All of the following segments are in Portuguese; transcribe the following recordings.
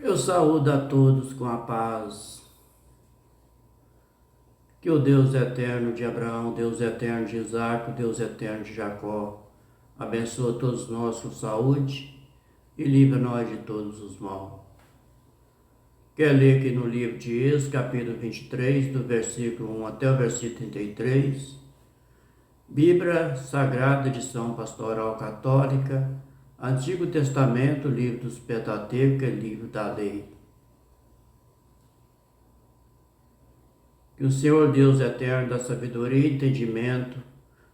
Eu saúdo a todos com a paz. Que o Deus eterno de Abraão, Deus eterno de Isaac, o Deus eterno de Jacó, abençoa todos nós com saúde e livra nós de todos os maus. Quer ler aqui no livro de Êxodo, capítulo 23, do versículo 1 até o versículo 33, Bíblia Sagrada, edição Pastoral Católica, Antigo Testamento, livro dos Pentateuco, livro da Lei. Que o Senhor Deus eterno dá sabedoria e entendimento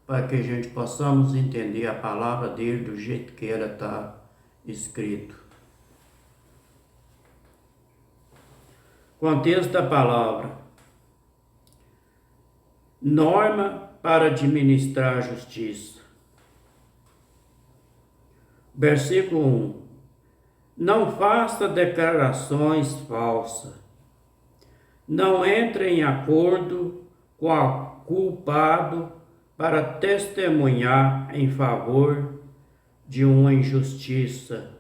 para que a gente possamos entender a palavra dele do jeito que ela está escrito. Contexto da palavra: norma para administrar a justiça. Versículo 1: não faça declarações falsas. Não entre em acordo com o culpado para testemunhar em favor de uma injustiça.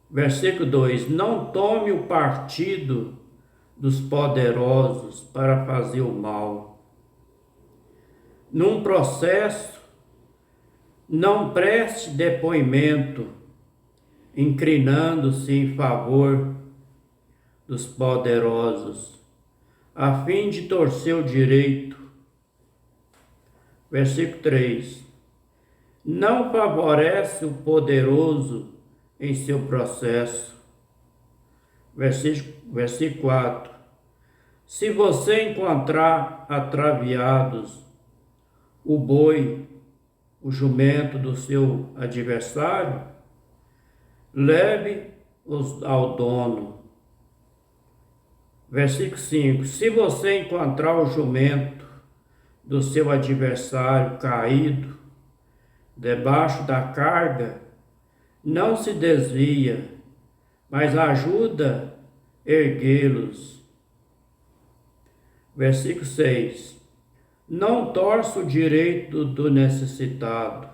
Versículo 2: não tome o partido dos poderosos para fazer o mal. Num processo, não preste depoimento inclinando-se em favor dos poderosos, a fim de torcer o direito. Versículo 3: não favorece o poderoso em seu processo. Versículo 4: se você encontrar atraviados o boi, o jumento do seu adversário, leve-os ao dono. Versículo 5: se você encontrar o jumento do seu adversário caído debaixo da carga, não se desvia, mas ajuda a erguê-los. Versículo 6: não torça o direito do necessitado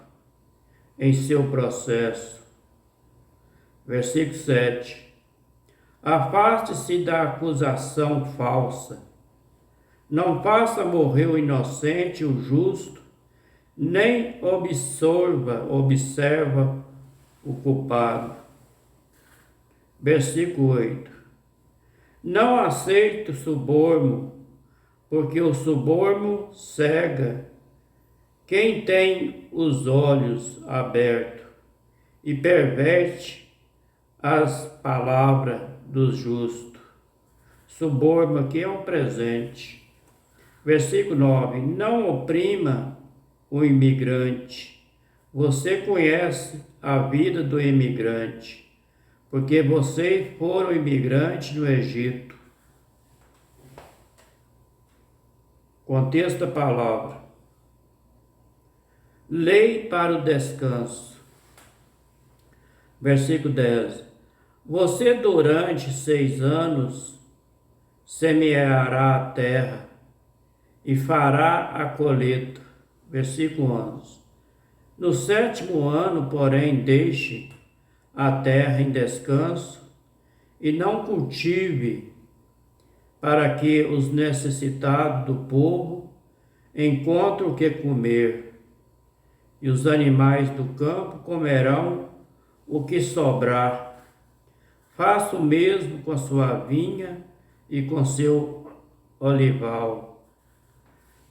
em seu processo. Versículo 7: afaste-se da acusação falsa. Não faça morrer o inocente e o justo, nem observa o culpado. Versículo 8: não aceite o suborno, porque o suborno cega quem tem os olhos abertos e perverte as palavras dos justos. Suborno aqui é um presente. Versículo 9: não oprima o imigrante. Você conhece a vida do imigrante, porque vocês foram imigrantes no Egito. Contexto da palavra: lei para o descanso. Versículo 10: você durante 6 anos semeará a terra e fará a colheita. Versículo 11: no 7º ano, porém, deixe a terra em descanso e não cultive, para que os necessitados do povo encontrem o que comer, e os animais do campo comerão o que sobrar. Faça o mesmo com a sua vinha e com seu olival.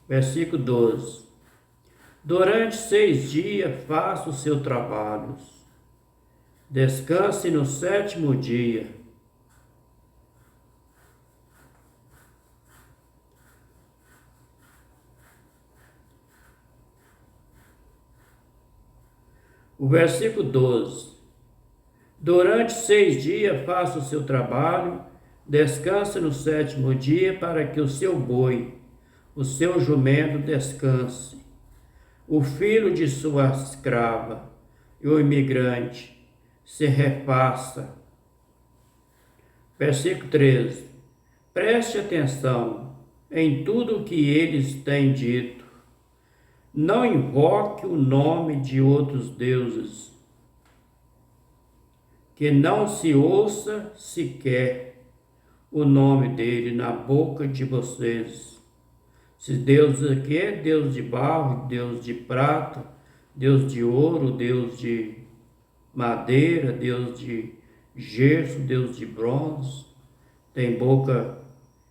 Versículo 12: durante 6 dias faça os seus trabalhos. Descanse no 7º dia. O versículo 12: durante 6 dias faça o seu trabalho, descanse no 7º dia, para que o seu boi, o seu jumento descanse, o filho de sua escrava e o imigrante se refaça. Versículo 13: preste atenção em tudo o que eles têm dito. Não invoque o nome de outros deuses, que não se ouça sequer o nome dele na boca de vocês. Se Deus aqui é Deus de barro, Deus de prata, Deus de ouro, Deus de madeira, Deus de gesso, Deus de bronze, tem boca,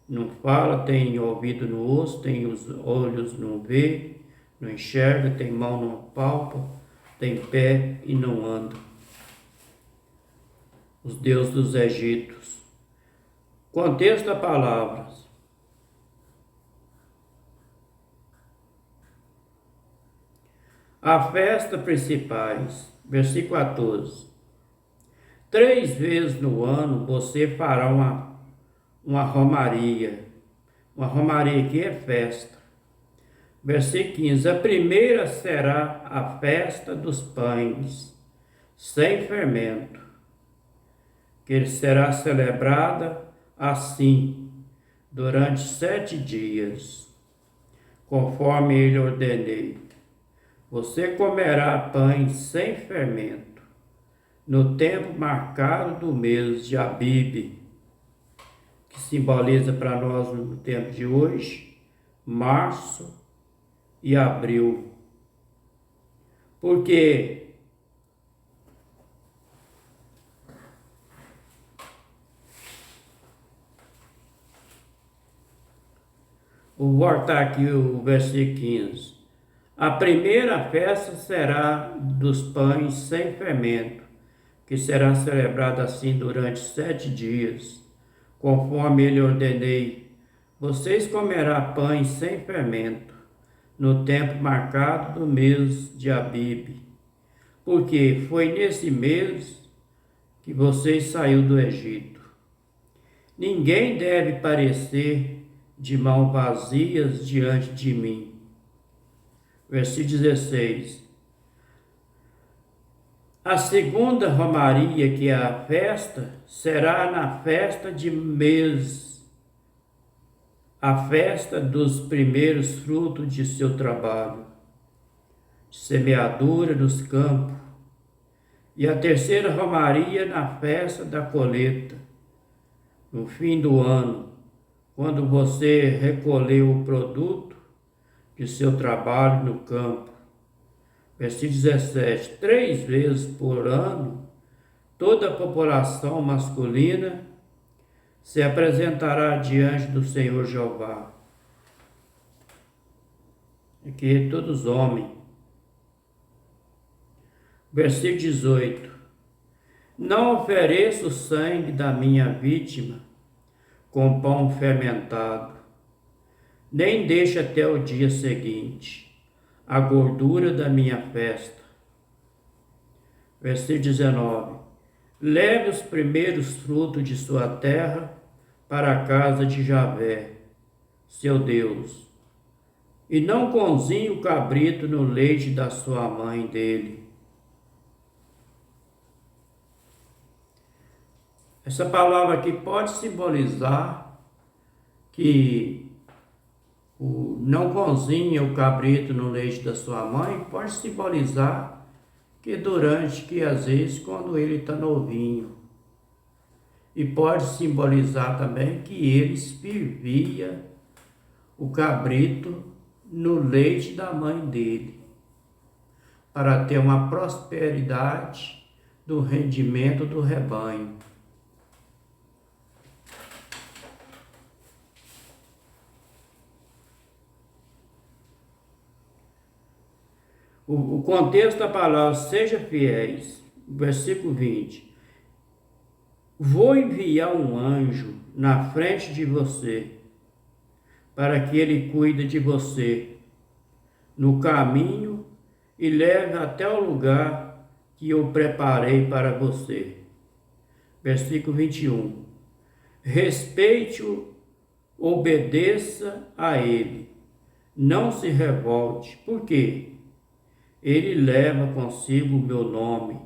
não fala, tem ouvido, não ouça, tem os olhos, não vê, não enxerga, tem mão, não palpa, tem pé e não anda. Os deuses dos Egípcios. Contexto da palavra. A festa principais, versículo 14. 3 vezes no ano você fará uma romaria. Uma romaria aqui é festa. Versículo 15. A primeira será a festa dos pães, sem fermento, que será celebrada assim, durante 7 dias, conforme ele ordenei. Você comerá pães sem fermento, no tempo marcado do mês de Abibe, que simboliza para nós no tempo de hoje, março e abril. Porque vou voltar aqui o versículo 15. A primeira festa será dos pães sem fermento, que será celebrada assim durante 7 dias, conforme ele ordenei. Vocês comerão pães sem fermento, no tempo marcado do mês de Abibe, porque foi nesse mês que vocês saíram do Egito. Ninguém deve parecer de mãos vazias diante de mim. Versículo 16. A segunda romaria, que é a festa, será na festa de mês, a festa dos primeiros frutos de seu trabalho, de semeadura nos campos. E a terceira romaria na festa da colheita, no fim do ano, quando você recolheu o produto de seu trabalho no campo. Versículo 17. 3 vezes por ano, toda a população masculina se apresentará diante do Senhor Jeová. Aqui todos homens. Versículo 18. Não ofereço o sangue da minha vítima com pão fermentado, nem deixe até o dia seguinte a gordura da minha festa. Versículo 19. Leve os primeiros frutos de sua terra para a casa de Javé, seu Deus, e não cozinhe o cabrito no leite da sua mãe dele. Essa palavra aqui pode simbolizar que não cozinha o cabrito no leite da sua mãe, pode simbolizar que às vezes quando ele está novinho. E pode simbolizar também que ele fervia o cabrito no leite da mãe dele, para ter uma prosperidade do rendimento do rebanho. O contexto da palavra, seja fiéis, versículo 20. Vou enviar um anjo na frente de você, para que ele cuide de você no caminho e leve até o lugar que eu preparei para você. Versículo 21. Respeite-o, obedeça a ele, não se revolte, por quê? Ele leva consigo o meu nome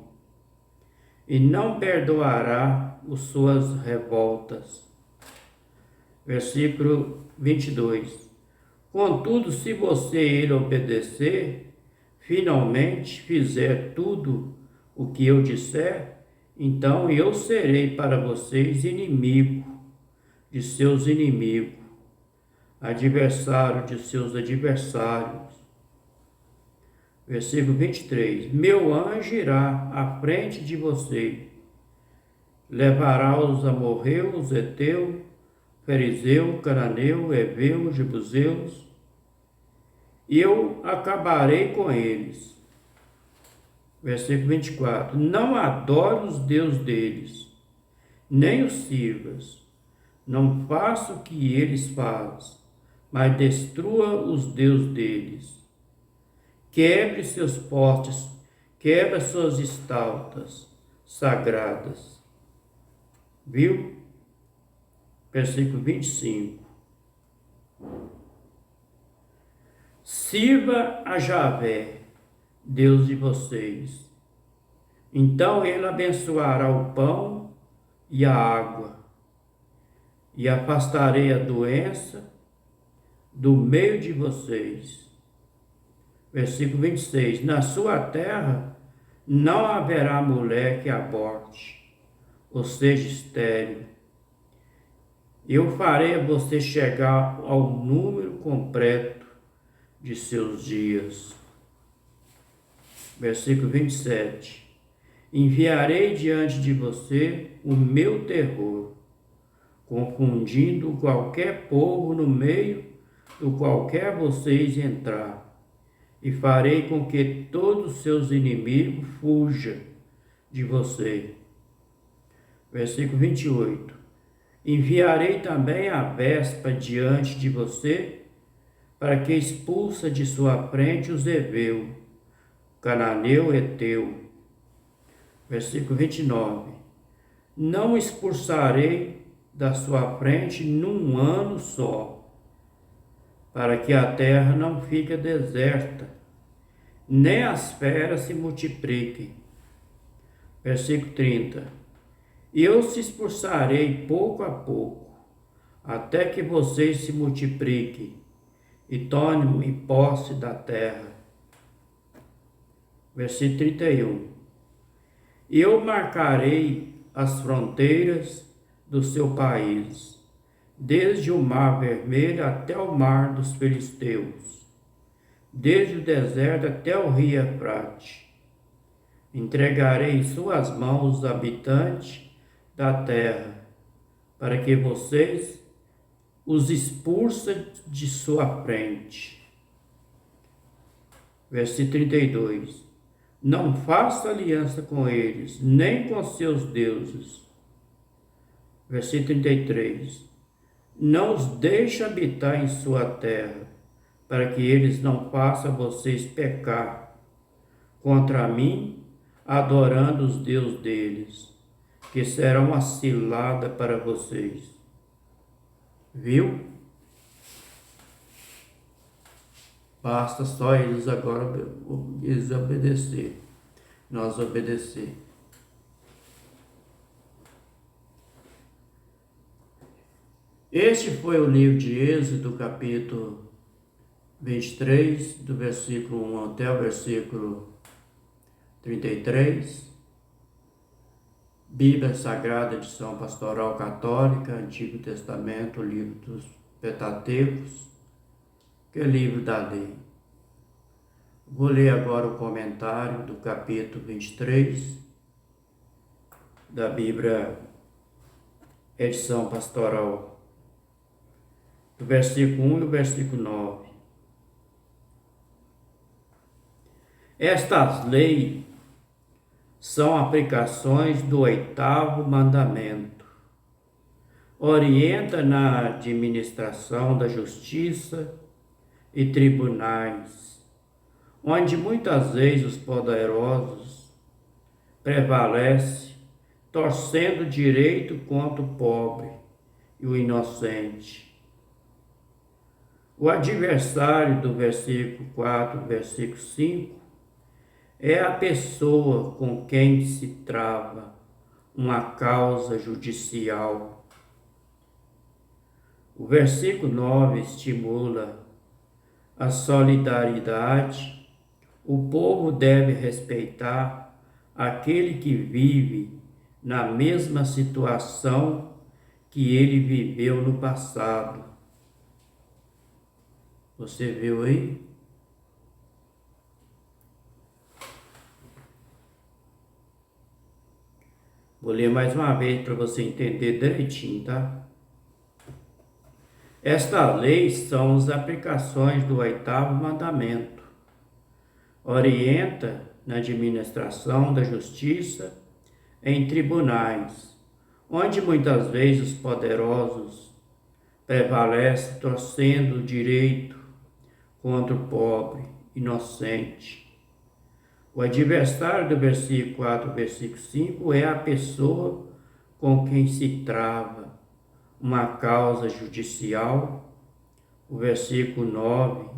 e não perdoará as suas revoltas. Versículo 22. Contudo, se você ele obedecer, finalmente fizer tudo o que eu disser, então eu serei para vocês inimigo de seus inimigos, adversário de seus adversários. Versículo 23. Meu anjo irá à frente de você, levará os amorreus, Eteu, Ferizeu, Cananeu, Eveu, Jebuseus, e eu acabarei com eles. Versículo 24. Não adore os deuses deles, nem os sirvas. Não faça o que eles fazem, mas destrua os deuses deles. Quebre seus postes, quebra suas estátuas sagradas. Viu? Versículo 25. Sirva a Javé, Deus de vocês. Então ele abençoará o pão e a água, e afastarei a doença do meio de vocês. Versículo 26. Na sua terra não haverá mulher que aborte, ou seja, estéril. Eu farei a você chegar ao número completo de seus dias. Versículo 27. Enviarei diante de você o meu terror, confundindo qualquer povo no meio do qualquer vocês entrar, e farei com que todos os seus inimigos fujam de você. Versículo 28. Enviarei também a vespa diante de você, para que expulsa de sua frente os heveus, cananeu, eteu. Versículo 29. Não expulsarei da sua frente num ano só, para que a terra não fique deserta, nem as feras se multipliquem. Versículo 30. Eu se expulsarei pouco a pouco, até que vocês se multipliquem e tomem posse da terra. Versículo 31. Eu marcarei as fronteiras do seu país, desde o mar vermelho até o mar dos filisteus, desde o deserto até o rio Eufrates. Entregarei em suas mãos os habitantes da terra, para que vocês os expulsem de sua frente. Versículo 32. Não faça aliança com eles, nem com seus deuses. Versículo 33. Não os deixe habitar em sua terra, para que eles não façam vocês pecar contra mim, adorando os deuses deles, que serão uma cilada para vocês. Viu? Basta só eles agora eles obedecer, nós obedecer. Este foi o livro de Êxodo, capítulo 23, do versículo 1 até o versículo 33. Bíblia Sagrada, edição Pastoral Católica, Antigo Testamento, livro dos Pentateucos, que é livro da lei. Vou ler agora o comentário do capítulo 23 da Bíblia, edição Pastoral, do versículo 1 e o versículo 9. Estas leis são aplicações do 8º mandamento. Orienta na administração da justiça e tribunais, onde muitas vezes os poderosos prevalecem, torcendo o direito contra o pobre e o inocente. O adversário do versículo 4, versículo 5, é a pessoa com quem se trava uma causa judicial. O versículo 9 estimula a solidariedade, o povo deve respeitar aquele que vive na mesma situação que ele viveu no passado. Você viu aí? Vou ler mais uma vez para você entender direitinho, tá? Estas leis são as aplicações do oitavo mandamento. Orienta na administração da justiça em tribunais, onde muitas vezes os poderosos prevalecem torcendo o direito contra o pobre, inocente. O adversário do versículo 4, versículo 5 é a pessoa com quem se trava uma causa judicial. O versículo 9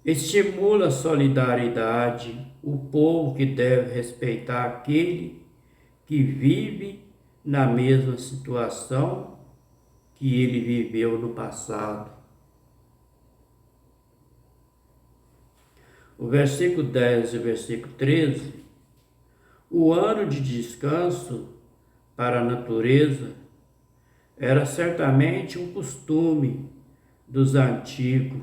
estimula a solidariedade, o povo que deve respeitar aquele que vive na mesma situação que ele viveu no passado. O versículo 10 e o versículo 13, o ano de descanso para a natureza era certamente um costume dos antigos.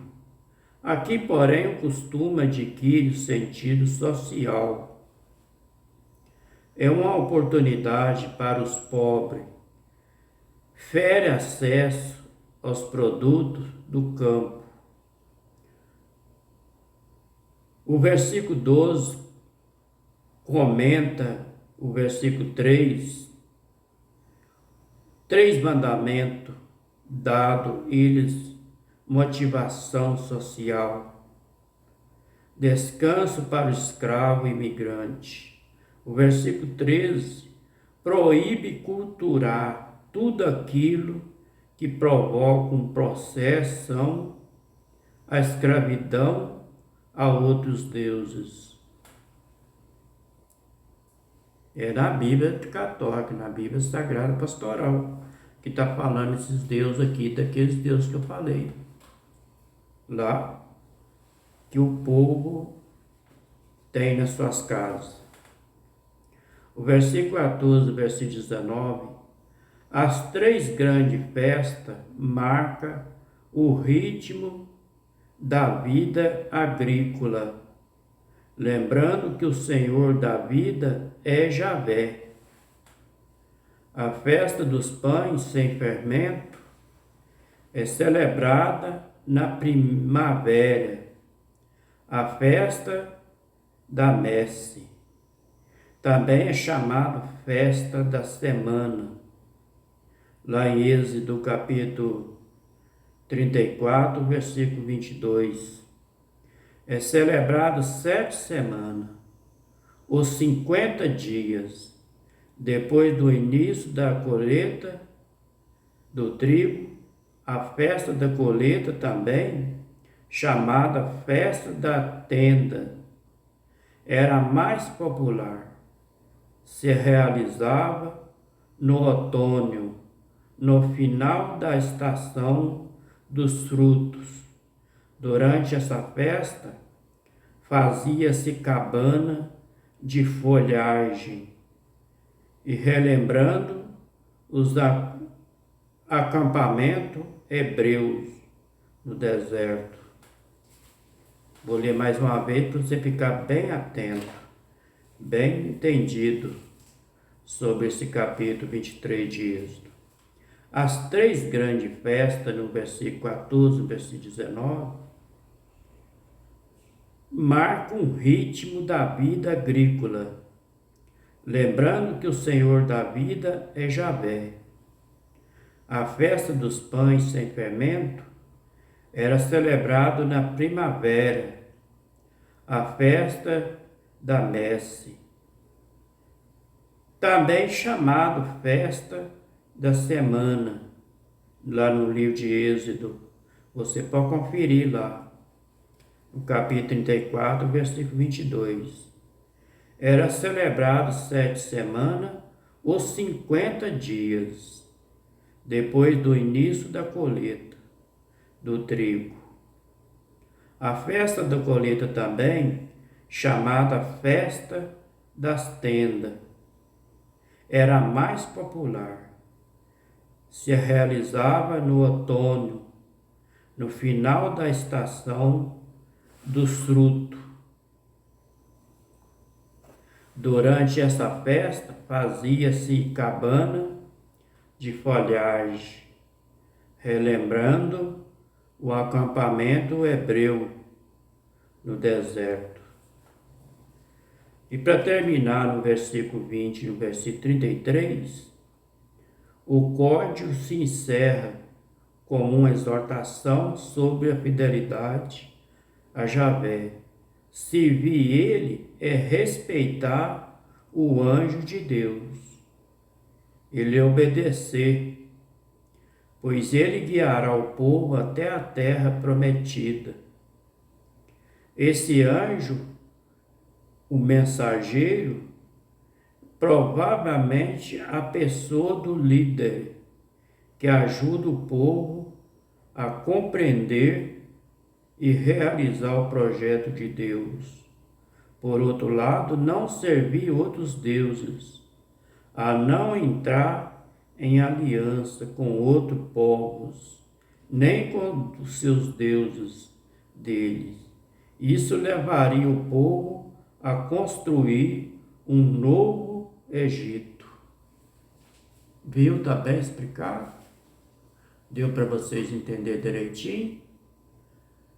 Aqui, porém, o costume adquire sentido social. É uma oportunidade para os pobres, fere acesso aos produtos do campo. O versículo 12 comenta o versículo 3, três mandamentos dado eles motivação social, descanso para o escravo imigrante. O versículo 13 proíbe cultuar tudo aquilo que provoca um processo à escravidão a outros deuses. É na Bíblia católica, na Bíblia Sagrada Pastoral, que está falando esses deuses aqui, daqueles deuses que eu falei. Lá, que o povo tem nas suas casas. O versículo 14, o versículo 19, as três grandes festas marcam o ritmo da vida agrícola, lembrando que o Senhor da vida é Javé. A festa dos pães sem fermento é celebrada na primavera, a festa da messe. Também é chamada festa da semana, lá em Êxodo capítulo 34, versículo 22. É celebrado 7 semanas, os 50 dias, depois do início da colheita do trigo, a festa da colheita também, chamada festa da tenda, era a mais popular. Se realizava no outono, no final da estação dos frutos. Durante essa festa, fazia-se cabana de folhagem e relembrando os acampamentos hebreus no deserto. Vou ler mais uma vez para você ficar bem atento, bem entendido sobre esse capítulo 23 de Êxodo. As três grandes festas, no versículo 14, versículo 19, marcam o ritmo da vida agrícola, lembrando que o Senhor da vida é Javé. A festa dos pães sem fermento era celebrada na primavera, a festa da messe, também chamado festa da semana, lá no livro de Êxodo. Você pode conferir lá, no capítulo 34, versículo 22. Era celebrado 7 semanas, os 50 dias, depois do início da colheita do trigo. A festa da colheita também, chamada Festa das Tendas, era a mais popular. Se realizava no outono, no final da estação dos frutos. Durante essa festa fazia-se cabana de folhagem, relembrando o acampamento hebreu no deserto. E para terminar no versículo 20 e no versículo 33, o código se encerra com uma exortação sobre a fidelidade a Javé. Servir ele é respeitar o anjo de Deus, ele obedecer, pois ele guiará o povo até a terra prometida. Esse anjo, o mensageiro, provavelmente a pessoa do líder, que ajuda o povo a compreender e realizar o projeto de Deus. Por outro lado, não servir outros deuses, a não entrar em aliança com outros povos, nem com os seus deuses deles. Isso levaria o povo a construir um novo Egito. Viu? Está bem explicado? Deu para vocês entenderem direitinho?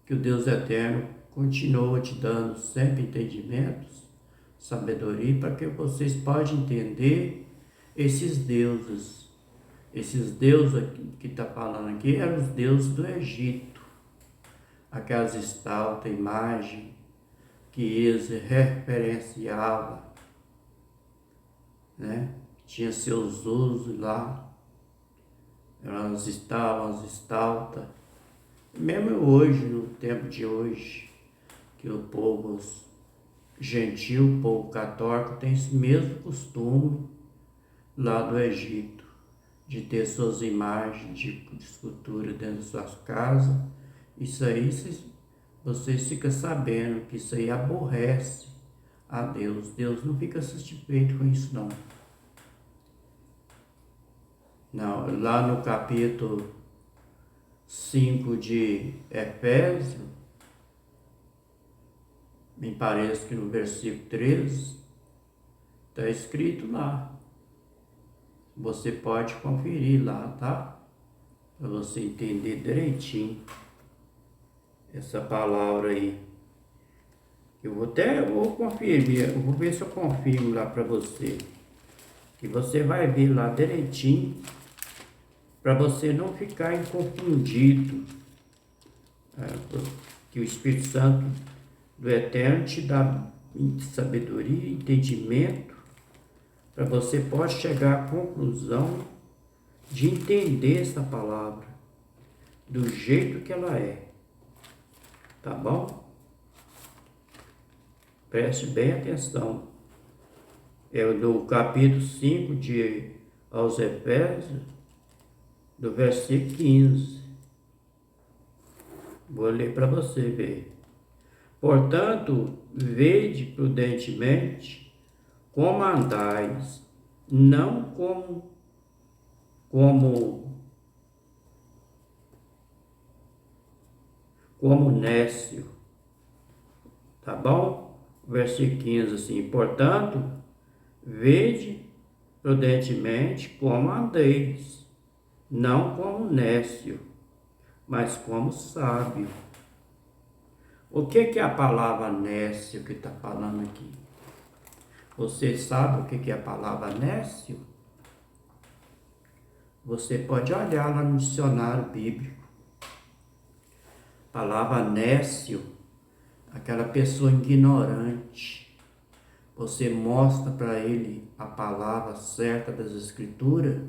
Que o Deus Eterno continua te dando sempre entendimentos, sabedoria, para que vocês possam entender esses deuses. Esses deuses que está falando aqui eram os deuses do Egito. Aquelas estátuas, imagens que eles referenciavam, né? Tinha seus usos lá, elas estavam, as estátuas. Mesmo hoje, no tempo de hoje, que o povo gentil, o povo católico, tem esse mesmo costume lá do Egito, de ter suas imagens de escultura dentro de suas casas. Isso aí, vocês ficam sabendo que isso aí aborrece a Deus. Deus não fica satisfeito com isso, não. Não, lá no capítulo 5 de Efésios, me parece que no versículo 13, está escrito lá. Você pode conferir lá, tá? Para você entender direitinho essa palavra aí. Eu vou conferir, eu vou ver se eu confirmo lá para você. Que você vai ver lá direitinho, para você não ficar confundido. Que o Espírito Santo do Eterno te dá sabedoria, entendimento, para você pode chegar à conclusão de entender essa palavra do jeito que ela é. Tá bom? Preste bem atenção. É no capítulo 5 aos Efésios, do versículo 15. Vou ler para você ver. Portanto, vede prudentemente como andais, não como nécio. Tá bom? Versículo 15 assim. Portanto, vede prudentemente como andeis, não como nécio, mas como sábio. O que é a palavra nécio que está falando aqui? Você sabe o que é a palavra nécio? Você pode olhar lá no dicionário bíblico. A palavra nécio, aquela pessoa ignorante. Você mostra para ele a palavra certa das Escrituras,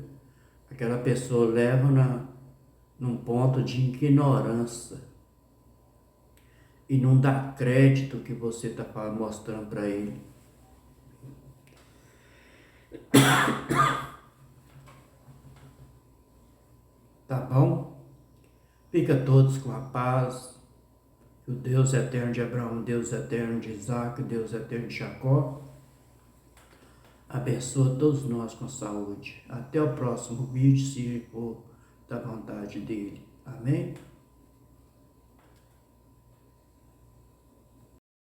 aquela pessoa leva num ponto de ignorância e não dá crédito que você está mostrando para ele. tá bom? Fica todos com a paz. Que o Deus eterno de Abraão, Deus eterno de Isaac, Deus eterno de Jacó, abençoa todos nós com saúde. Até o próximo vídeo, se for da vontade dele. Amém?